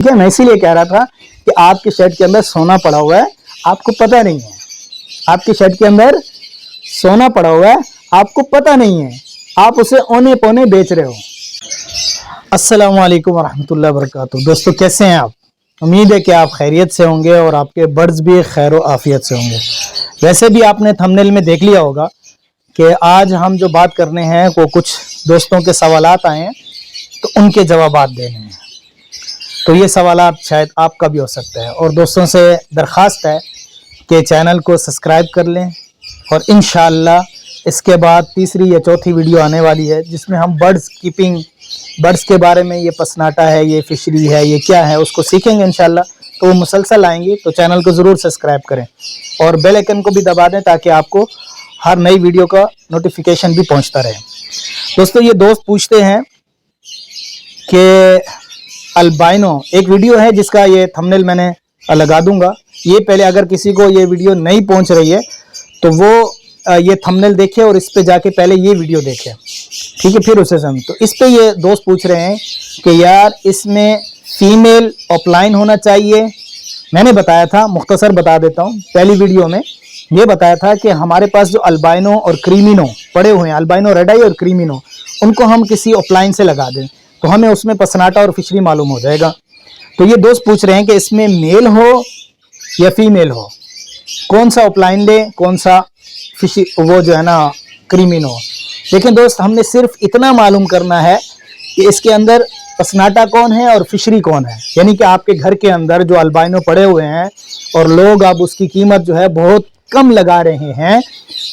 ठीक है, मैं इसीलिए कह रहा था कि आपके शेड के अंदर सोना पड़ा हुआ है, आपको पता नहीं है। आपके शेड के अंदर सोना पड़ा हुआ है, आपको पता नहीं है, आप उसे औने पौने बेच रहे हो। अस्सलाम वालेकुम वरहमतुल्लाहि वबरकातुहू। दोस्तों, कैसे हैं आप? उम्मीद है कि आप खैरियत से होंगे और आपके बर्ड्स भी खैर व आफियत से होंगे। वैसे भी आपने थंबनेल में देख लिया होगा कि आज हम जो बात करने हैं वो कुछ दोस्तों के सवालात आए हैं, तो उनके जवाबात देने हैं। तो ये सवालात शायद आपका भी हो सकता है, और दोस्तों से दरख्वास्त है कि चैनल को सब्सक्राइब कर लें, और इंशाअल्लाह इसके बाद तीसरी या चौथी वीडियो आने वाली है जिसमें हम बर्ड्स कीपिंग, बर्ड्स के बारे में, ये पसनाटा है, ये फिशरी है, ये क्या है, उसको सीखेंगे इंशाअल्लाह। तो वो मुसलसल आएंगी, तो चैनल को ज़रूर सब्सक्राइब करें और बेल आइकन को भी दबा दें ताकि आपको हर नई वीडियो का नोटिफिकेशन भी पहुंचता रहे। दोस्तों, ये दोस्त पूछते हैं कि अल्बाइनो, एक वीडियो है जिसका ये थंबनेल मैंने लगा दूंगा, ये पहले अगर किसी को ये वीडियो नहीं पहुंच रही है तो वो ये थंबनेल देखे और इस पे जाके पहले ये वीडियो देखे, ठीक है, फिर उसे समझ। तो इस पे ये दोस्त पूछ रहे हैं कि यार इसमें फीमेल ऑफलाइन होना चाहिए। मैंने बताया था, मुख्तसर बता देता हूँ, पहली वीडियो में ये बताया था कि हमारे पास जो अल्बाइनो और क्रीमिनो पड़े हुए हैं, अल्बाइनो रेड आई और क्रीमिनो, उनको हम किसी ऑफलाइन से लगा दें तो हमें उसमें पसनाटा और फिशरी मालूम हो जाएगा। तो ये दोस्त पूछ रहे हैं कि इसमें मेल हो या फीमेल हो, कौन सा ऑफलाइन ले, कौन सा फिशी, वो जो है ना क्रीमिनो। लेकिन दोस्त, हमने सिर्फ इतना मालूम करना है कि इसके अंदर पसनाटा कौन है और फिशरी कौन है। यानी कि आपके घर के अंदर जो अल्बाइनो पड़े हुए हैं और लोग अब उसकी कीमत जो है बहुत कम लगा रहे हैं,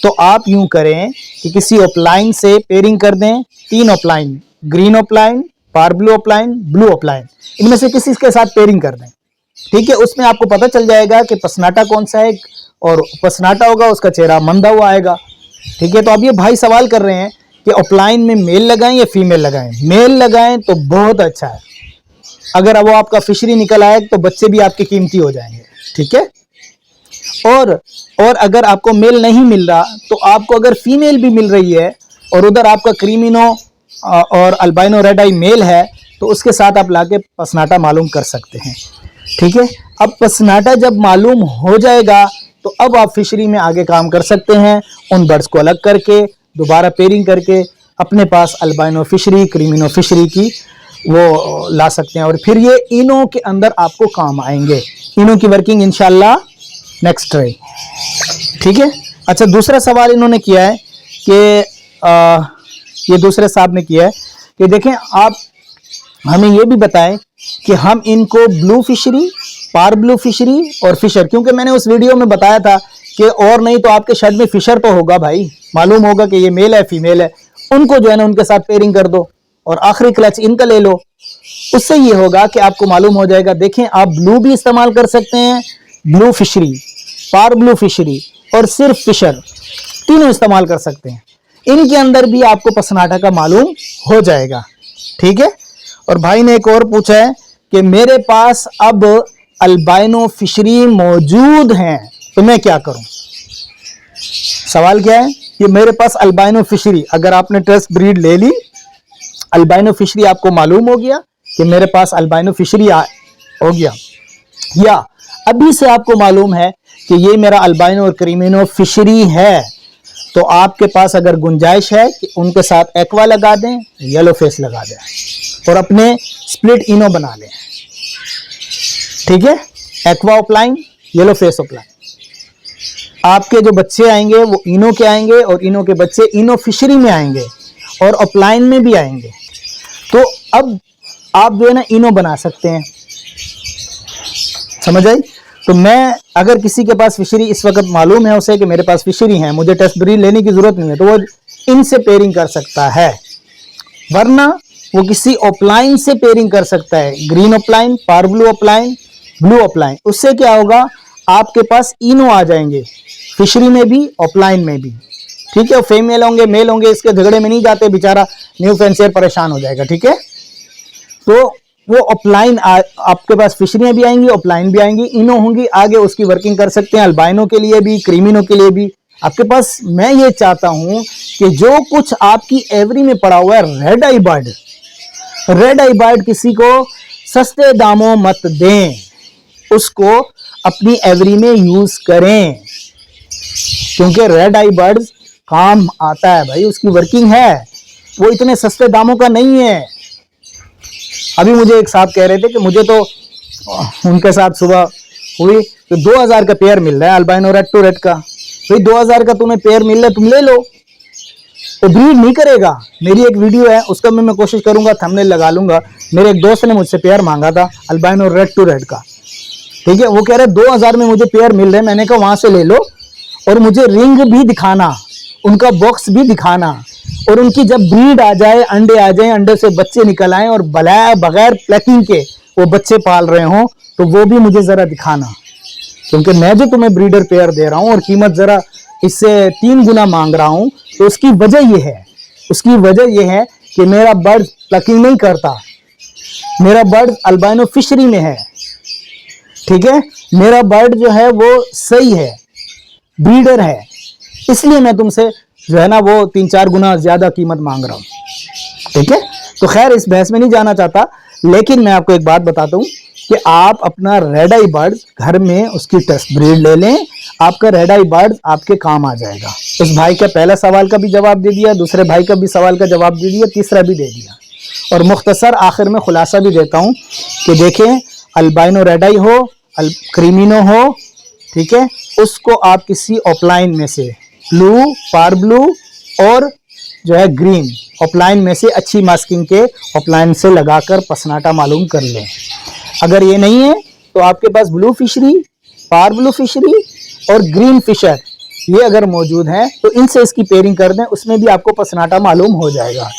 तो आप यूं करें कि किसी ऑफलाइन से पेयरिंग कर दें, 3 ऑफलाइन, ग्रीन ऑफलाइन, पार ब्लू ऑफलाइन, ब्लू ऑफलाइन, इनमें से किसी के साथ पेयरिंग कर दें। ठीक है, उसमें आपको पता चल जाएगा कि पसनाटा कौन सा है, और पसनाटा होगा उसका चेहरा मंदा हुआ आएगा। ठीक है, तो अब ये भाई सवाल कर रहे हैं कि ऑफलाइन में मेल लगाएं या फीमेल लगाएं। मेल लगाएं तो बहुत अच्छा है, अगर वो आपका फिशरी निकल आए तो बच्चे भी आपके कीमती हो जाएंगे। ठीक है, और अगर आपको मेल नहीं मिल रहा तो आपको अगर फीमेल भी मिल रही है और उधर आपका क्रीमिनो और अल्बाइनो रेड आई मेल है, तो उसके साथ आप लाके पसनाटा मालूम कर सकते हैं। ठीक है, अब पसनाटा जब मालूम हो जाएगा तो अब आप फिशरी में आगे काम कर सकते हैं, उन बर्ड्स को अलग करके दोबारा पेयरिंग करके अपने पास अल्बाइनो फिशरी, क्रीमिनो फिशरी की वो ला सकते हैं, और फिर ये इनो के अंदर आपको काम आएंगे। इनो की वर्किंग इंशाल्लाह नेक्स्ट है। ठीक है, अच्छा, दूसरा सवाल इन्होंने किया है कि ये दूसरे साहब ने किया है कि देखें, आप हमें ये भी बताएं कि हम इनको ब्लू फिशरी, पार ब्लू फिशरी और फिशर, क्योंकि मैंने उस वीडियो में बताया था कि और नहीं तो आपके शेड में फिशर तो होगा भाई, मालूम होगा कि ये मेल है फीमेल है, उनको जो है ना उनके साथ पेयरिंग कर दो और आखिरी क्लच इनका ले लो। उससे ये होगा कि आपको मालूम हो जाएगा। देखें, आप ब्लू भी इस्तेमाल कर सकते हैं, ब्लू फिशरी, पार ब्लू फिशरी और सिर्फ फिशर, तीनों इस्तेमाल कर सकते हैं। इनके अंदर भी आपको पसनाटा का मालूम हो जाएगा। ठीक है, और भाई ने एक और पूछा है कि मेरे पास अब अल्बाइनो फिशरी मौजूद हैं तो मैं क्या करूं। सवाल क्या है कि मेरे पास अल्बाइनो फिशरी, अगर आपने टेस्ट ब्रीड ले ली, अल्बाइनो फिशरी आपको मालूम हो गया कि मेरे पास अल्बाइनो फिशरी हो गया, या अभी से आपको मालूम है कि ये मेरा अल्बाइनो और क्रीमिनो फिशरी है, तो आपके पास अगर गुंजाइश है कि उनके साथ एक्वा लगा दें, येलो फेस लगा दें और अपने स्प्लिट इनो बना लें। ठीक है, aqua offline, yellow face offline, आपके जो बच्चे आएंगे वो इनो के आएंगे और इनो के बच्चे इनो फिशरी में आएंगे और ऑफलाइन में भी आएंगे। तो अब आप जो है ना इनो बना सकते हैं, समझ आई। तो मैं, अगर किसी के पास फिशरी इस वक्त मालूम है उसे कि मेरे पास फिशरी है, मुझे टेस्ट ब्रीड लेने की जरूरत नहीं है, तो वो इनसे पेयरिंग कर सकता है, वरना वो किसी ऑफलाइन से पेयरिंग कर सकता है, ग्रीन ऑफलाइन, पार ब्लू ऑफलाइन, ब्लू ऑफलाइन। उससे क्या होगा, आपके पास इनो आ जाएंगे फिशरी में भी, ऑफलाइन में भी। ठीक है, फीमेल होंगे मेल होंगे, इसके झगड़े में नहीं जाते, बेचारा न्यू फैंसियर परेशान हो जाएगा। ठीक है, तो वो ऑफलाइन आपके पास फिशरियां भी आएंगी, ऑफलाइन भी आएंगी, इनो होंगी, आगे उसकी वर्किंग कर सकते हैं, अल्बाइनो के लिए भी, क्रीमिनो के लिए भी आपके पास। मैं ये चाहता हूं कि जो कुछ आपकी एवरी में पड़ा हुआ है, रेड आई बर्ड किसी को सस्ते दामों मत दें, उसको अपनी एवरी में यूज करें, क्योंकि रेड आई बर्ड्स काम आता है भाई, उसकी वर्किंग है, वो इतने सस्ते दामों का नहीं है। अभी मुझे एक साहब कह रहे थे कि मुझे तो उनके साथ सुबह हुई तो 2000 का पेयर मिल रहा है अल्बाइनो रेड टू रेड का। भाई 2000 का तुम्हें पेयर मिल रहा है, तुम ले लो। वो ब्रीड नहीं करेगा। मेरी एक वीडियो है, उसका मैं कोशिश करूंगा थंबनेल लगा लूंगा। मेरे एक दोस्त ने मुझसे पेयर मांगा था अल्बाइनो रेड टू रेड का, ठीक है। वो कह रहे 2000 में मुझे पेयर मिल रहे हैं। मैंने कहा वहां से ले लो और मुझे रिंग भी दिखाना, उनका बॉक्स भी दिखाना, और उनकी जब ब्रीड आ जाए, अंडे आ जाए, अंडे से बच्चे निकल आए और बगैर प्लकिंग के वो बच्चे पाल रहे हों, तो वो भी मुझे जरा दिखाना, क्योंकि मैं जो तुम्हें ब्रीडर पेयर दे रहा हूं और कीमत जरा इससे 3 गुना मांग रहा हूं, तो उसकी वजह ये है, उसकी वजह ये है कि मेरा बर्ड प्लकिंग नहीं करता, मेरा बर्ड अल्बाइनो फिशरी में है, ठीक है। मेरा बर्ड जो है वो सही है, ब्रीडर है, इसलिए मैं तुमसे जो है ना वो 3-4 गुना ज्यादा कीमत मांग रहा हूं, ठीक है। तो खैर इस बहस में नहीं जाना चाहता, लेकिन मैं आपको एक बात बताता हूं कि आप अपना रेड आई बर्ड घर में उसकी टेस्ट ब्रीड ले लें, आपका रेड आई बर्ड आपके काम आ जाएगा। उस भाई का पहला सवाल का भी जवाब दे दिया, दूसरे भाई का भी सवाल का जवाब दे दिया, तीसरा भी दे दिया, और मुख्तसर आखिर में खुलासा भी देता हूं कि देखें, अल्बाइनो रेड आई हो, क्रीमिनो हो, ठीक है, उसको आप किसी ऑफलाइन में से ब्लू, पार ब्लू और जो है ग्रीन ऑफलाइन में से अच्छी मास्किंग के ऑफलाइन से लगाकर पसनाटा मालूम कर लें। अगर ये नहीं है तो आपके पास ब्लू फिशरी, पार ब्लू फिशरी और ग्रीन फिशर ये अगर मौजूद हैं तो इनसे इसकी पेयरिंग कर दें, उसमें भी आपको पसनाटा मालूम हो जाएगा।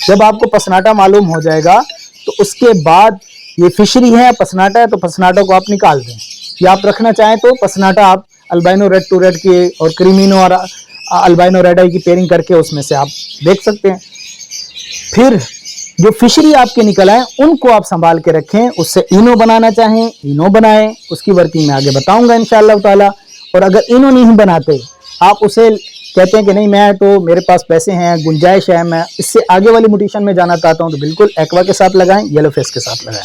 जब आपको पसनाटा मालूम हो जाएगा तो उसके बाद ये फिशरी है, पसनाटा है, तो पसनाटा को आप निकाल दें, या आप रखना चाहें तो पसनाटा आप अल्बाइनो रेड टू रेड की और क्रीमिनो और अल्बाइनो रेड आई की पेयरिंग करके उसमें से आप देख सकते हैं। फिर जो फिशरी आपके निकल आए उनको आप संभाल के रखें, उससे इनो बनाना चाहें इनो बनाएं, उसकी वर्किंग में आगे बताऊंगा इंशाअल्लाह ताला। और अगर इनो नहीं बनाते, आप उसे कहते हैं कि नहीं मैं तो मेरे पास पैसे हैं, गुंजाइश है, मैं इससे आगे वाली म्यूटेशन में जाना चाहता हूं, तो बिल्कुल एक्वा के साथ लगाएं, येलो फेस के साथ लगाएं,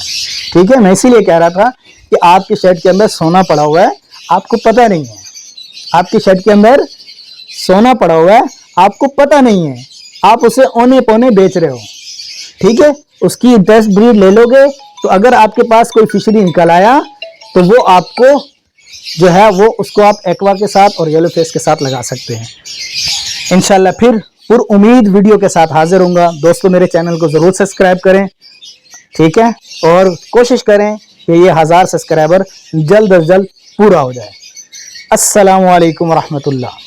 ठीक है। मैं इसीलिए कह रहा था कि आपके शेड के अंदर सोना पड़ा हुआ है, आपको पता नहीं है, आपके शेड के अंदर सोना पड़ा हुआ है, आपको पता नहीं है, आप उसे औने पौने बेच रहे हो, ठीक है। उसकी बेस्ट ब्रीड ले लोगे तो अगर आपके पास कोई फिशरी निकल आया तो वो आपको जो है वो उसको आप एक्वा के साथ और येलो फेस के साथ लगा सकते हैं। इंशाल्लाह फिर पुरउम्मीद वीडियो के साथ हाजिर होऊंगा। दोस्तों मेरे चैनल को ज़रूर सब्सक्राइब करें, ठीक है, और कोशिश करें कि ये 1000 सब्सक्राइबर जल्द अज जल्द पूरा हो जाए। अस्सलामु अलैकुम रहमतुल्लाह।